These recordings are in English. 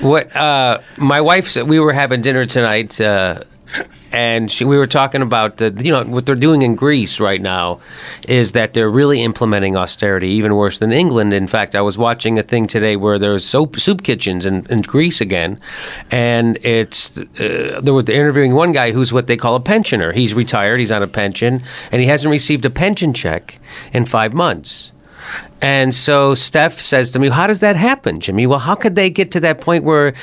What my wife said, we were having dinner tonight, and we were talking about what they're doing in Greece right now is that they're really implementing austerity, even worse than England. In fact, I was watching a thing today where there's soup kitchens in Greece again, and they're interviewing one guy who's what they call a pensioner. He's retired, he's on a pension, and he hasn't received a pension check in 5 months. And so Steph says to me, how does that happen, Jimmy? Well, how could they get to that point where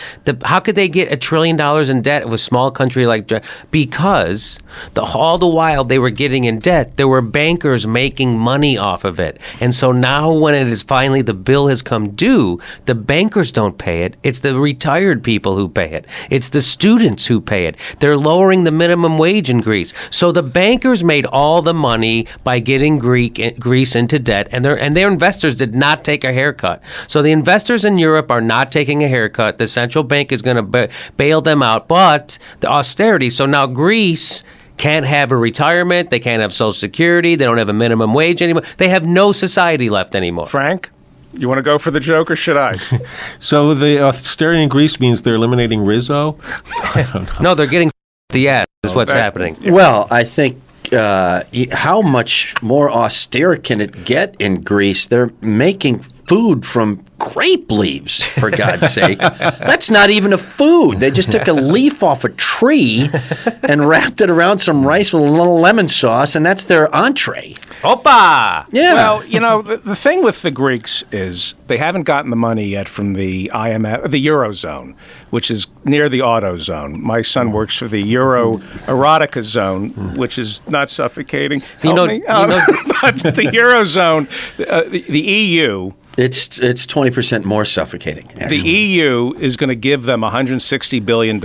how could they get $1 trillion in debt of a small country like because all the while they were getting in debt, there were bankers making money off of it. And so now when it is finally the bill has come due, the bankers don't pay it. It's the retired people who pay it. It's the students who pay it. They're lowering the minimum wage in Greece. So the bankers made all the money by getting Greece into debt, and their investors did not take a haircut. So the investors in Europe are not taking a haircut. The central bank is going to bail them out. But the austerity, so now Greece can't have a retirement. They can't have Social Security. They don't have a minimum wage anymore. They have no society left anymore. Frank, you want to go for the joke or should I? So the austerity in Greece means they're eliminating Rizzo? No, they're getting the ass is what's happening. Well, I think how much more austere can it get in Greece? They're making food from grape leaves, for God's sake. That's not even a food. They just took a leaf off a tree and wrapped it around some rice with a little lemon sauce, and that's their entree. Opa! Yeah. Well, the thing with the Greeks is they haven't gotten the money yet from the IMF, the Eurozone, which is near the auto zone. My son works for the Euro erotica zone, which is not suffocating. Help me. But the Eurozone, the EU... It's 20% more suffocating, actually. The EU is going to give them $160 billion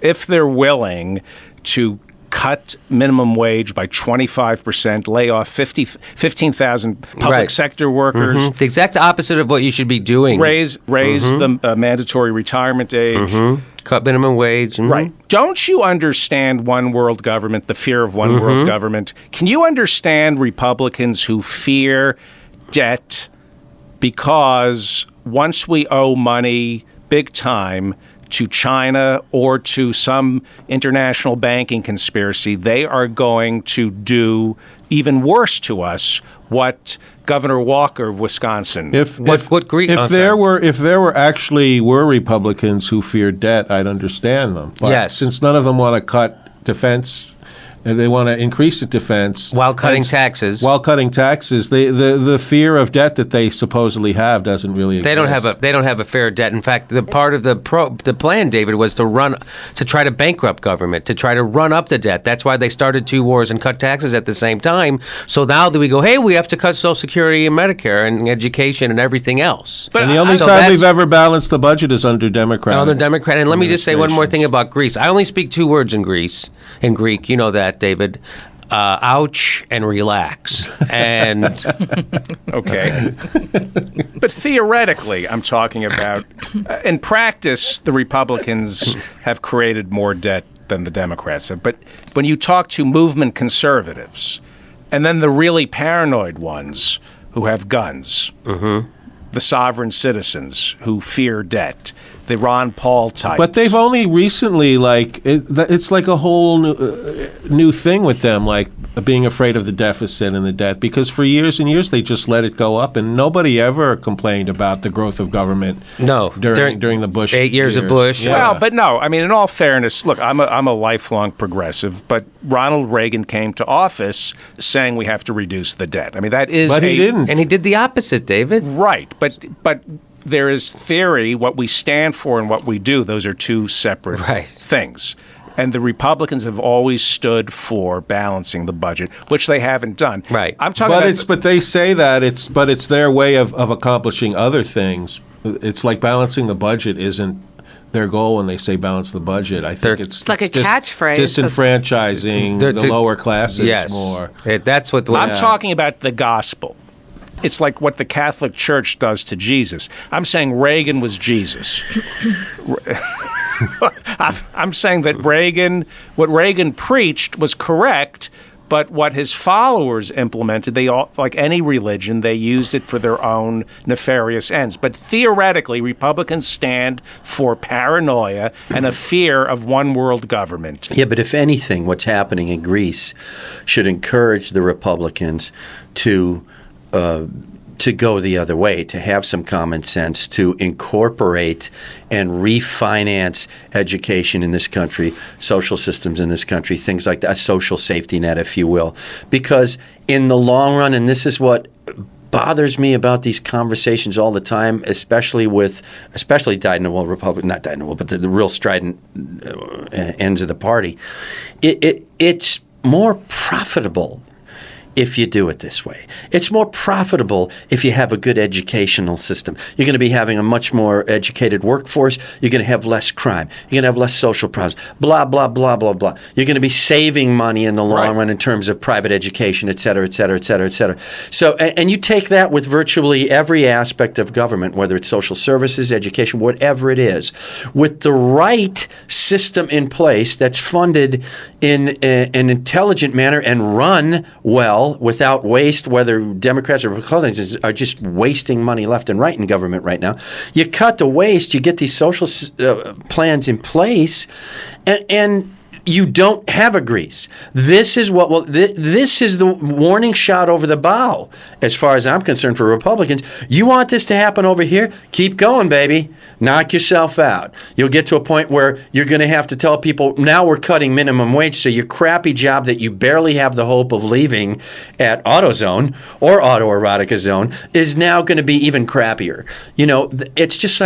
if they're willing to cut minimum wage by 25%, lay off 15,000 public sector workers. Mm-hmm. The exact opposite of what you should be doing. Raise the mandatory retirement age. Cut minimum wage. Right. Don't you understand one world government, the fear of one world government? Can you understand Republicans who fear debt because once we owe money big time to China or to some international banking conspiracy, they are going to do even worse to us what Governor Walker of Wisconsin. If there were actually Republicans who feared debt, I'd understand them. But yes. Since none of them want to cut defense, and they want to increase the defense while cutting taxes. The fear of debt that they supposedly have doesn't really exist. They don't have a fair debt. In fact, the part of the plan, David, was to try to bankrupt government, to try to run up the debt. That's why they started two wars and cut taxes at the same time. So now that we go, hey, we have to cut Social Security and Medicare and education and everything else. And the only time we've ever balanced the budget is under Democrat. And let me just say one more thing about Greece. I only speak two words in Greek. You know that, David. Ouch and relax. And okay. But theoretically, I'm talking about, in practice, the Republicans have created more debt than the Democrats have. But when you talk to movement conservatives, and then the really paranoid ones who have guns, the sovereign citizens who fear debt, the Ron Paul types. But they've only recently, it's like a whole new thing with them, like being afraid of the deficit and the debt, because for years and years they just let it go up, and nobody ever complained about the growth of government. No, during the Bush 8 years of Bush. Yeah. Well, but no, I mean, in all fairness, look, I'm a lifelong progressive, but Ronald Reagan came to office saying we have to reduce the debt. I mean, that is. But he didn't, and he did the opposite, David. Right, but. There is theory, what we stand for and what we do. Those are two separate things. And the Republicans have always stood for balancing the budget, which they haven't done. Right. I'm talking but they say that it's their way of accomplishing other things. It's like balancing the budget isn't their goal when they say balance the budget. I think it's like a catchphrase. Disenfranchising the lower classes more. That's what I'm talking about the gospel. It's like what the Catholic Church does to Jesus. I'm saying Reagan was Jesus. I'm saying that what Reagan preached was correct, But what his followers implemented, they all, like any religion, they used it for their own nefarious ends. But theoretically, Republicans stand for paranoia and a fear of one world government. Yeah, but if anything, what's happening in Greece should encourage the Republicans to go the other way, to have some common sense, to incorporate and refinance education in this country, social systems in this country, things like that, a social safety net, if you will. Because in the long run, and this is what bothers me about these conversations all the time, especially dyed-in-the-wool Republican, not dyed-in-the-wool, but the real strident ends of the party, it's more profitable if you do it this way. It's more profitable if you have a good educational system. You're going to be having a much more educated workforce. You're going to have less crime. You're going to have less social problems. Blah, blah, blah, blah, blah. You're going to be saving money in the long run in terms of private education, et cetera, et cetera, et cetera, et cetera. So, and you take that with virtually every aspect of government, whether it's social services, education, whatever it is, with the right system in place that's funded in an intelligent manner and run well, without waste, whether Democrats or Republicans are just wasting money left and right in government right now. You cut the waste, you get these social plans in place, and you don't have a Greece. This is this is the warning shot over the bow, as far as I'm concerned, for Republicans. You want this to happen over here? Keep going, baby. Knock yourself out. You'll get to a point where you're going to have to tell people, now we're cutting minimum wage, so your crappy job that you barely have the hope of leaving at AutoZone or Autoerotica Zone is now going to be even crappier. You know, it's just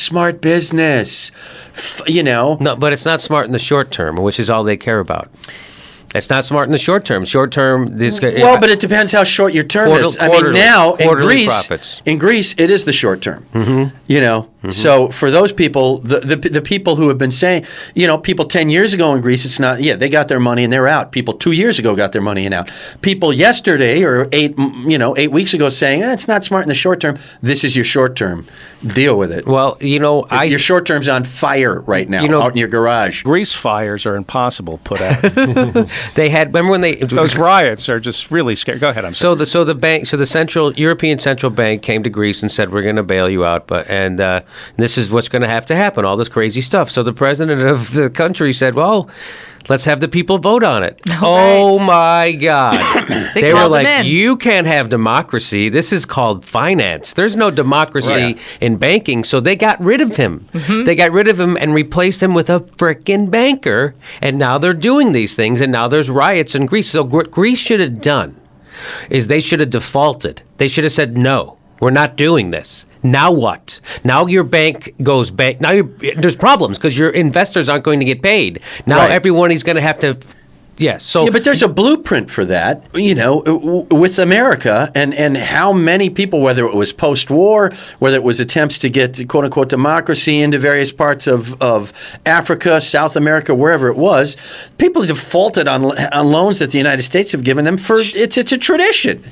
smart business. You know? No, but it's not smart in the short term, which is all they care about. It's not smart in the short term. Short term, but it depends how short your term is. I mean, now in Greece, it is the short term. Mm-hmm. You know, mm-hmm. So for those people, the people who have been saying, you know, people 10 years ago in Greece, it's not. Yeah, they got their money and they're out. People 2 years ago got their money and out. People yesterday or 8 weeks ago saying it's not smart in the short term. This is your short term. Deal with it. Well, you know, your short term's on fire right now, out in your garage. Grease fires are impossible to put out. They had, remember when those riots are just really scary. Go ahead. The European Central Bank came to Greece and said, we're going to bail you out, and this is what's going to have to happen, all this crazy stuff. So the president of the country said, well, let's have the people vote on it. Oh, my God. They were like, you can't have democracy. This is called finance. There's no democracy in banking. So they got rid of him. Mm-hmm. They got rid of him and replaced him with a frickin' banker. And now they're doing these things. And now there's riots in Greece. So what Greece should have done is they should have defaulted. They should have said, no, we're not doing this. Now what? Now your bank goes back. Now there's problems because your investors aren't going to get paid. Now everyone is going to have to. Yes. Yeah, but there's a blueprint for that, you know, with America and how many people, whether it was post-war, whether it was attempts to get, quote-unquote, democracy into various parts of Africa, South America, wherever it was, people defaulted on loans that the United States have given them for, it's a tradition.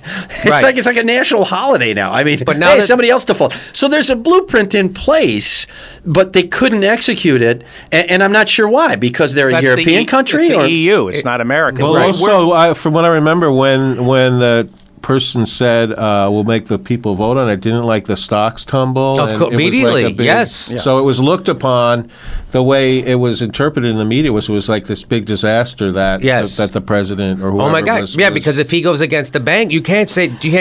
It's like a national holiday now. I mean, but now somebody else defaulted. So there's a blueprint in place, but they couldn't execute it, and I'm not sure why, because they're a European country? It's the EU. It's not America. Well, also, from what I remember, when the person said, we'll make the people vote on it, didn't like the stocks tumble. Immediately, yes. So it was looked upon, the way it was interpreted in the media was like this big disaster that the president or whoever. Oh my God! Because if he goes against the bank, you can't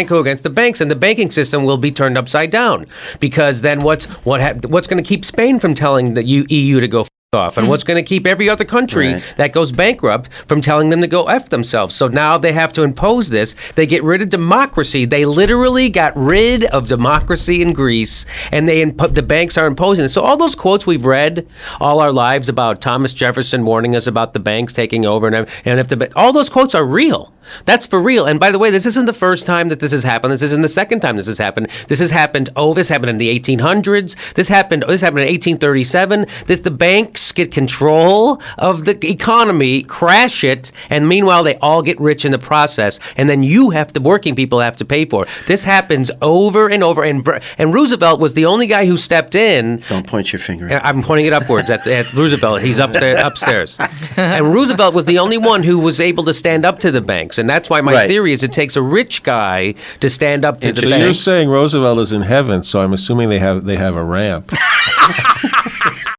go against the banks, and the banking system will be turned upside down. Because then what's going to keep Spain from telling the EU to go off, and what's going to keep every other country that goes bankrupt from telling them to go F themselves? So now they have to impose this. They get rid of democracy. They literally got rid of democracy in Greece, and the banks are imposing this. So all those quotes we've read all our lives about Thomas Jefferson warning us about the banks taking over, and if all those quotes are real. That's for real. And by the way, this isn't the first time that this has happened. This isn't the second time this has happened. This has happened. This happened in the 1800s. This happened in 1837. The banks get control of the economy, crash it, and meanwhile they all get rich in the process. And then working people have to pay for it. This happens over and over. And Roosevelt was the only guy who stepped in. Don't point your finger. I'm pointing it upwards at Roosevelt. He's upstairs. And Roosevelt was the only one who was able to stand up to the banks. And that's why my theory is it takes a rich guy to stand up to the banks. You're saying Roosevelt is in heaven, so I'm assuming they have a ramp.